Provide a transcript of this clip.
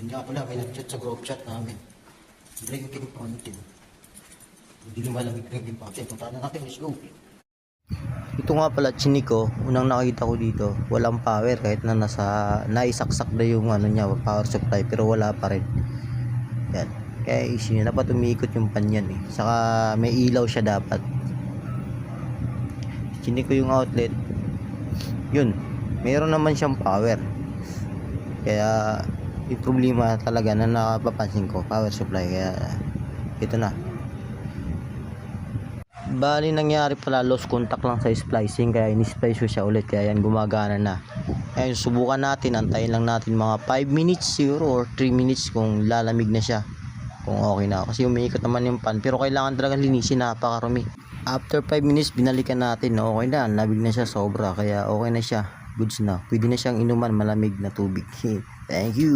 Yun nga pala, may nag-chat sa group chat namin. Drinking fountain. Hindi lumalamig drinking fountain. Punta na natin, let's go. Ito nga pala chiniko, unang nakita ko dito, walang power kahit na naisaksak na yung niya, power supply, pero wala pa rin. Yan. Kaya issue niya, dapat umiikot yung pan yan eh. Saka may ilaw siya dapat. Chiniko yung outlet. Yun, mayroon naman siyang power. Kaya yung problema talaga na napapansin ko, power supply. Kaya ito na. Bali nangyari pala, lost contact lang sa splicing, kaya in-splice ko siya ulit, kaya yan gumagana na. Ngayon subukan natin, antayin lang natin mga 5 minutes siguro or 3 minutes kung lalamig na siya, kung okay na, kasi umiikot naman yung pan, pero kailangan talaga linisin, napakarumi. After 5 minutes binalikan natin, okay na, lamig na siya sobra, kaya okay na siya, goods na, pwede na siyang inuman malamig na tubig. Thank you.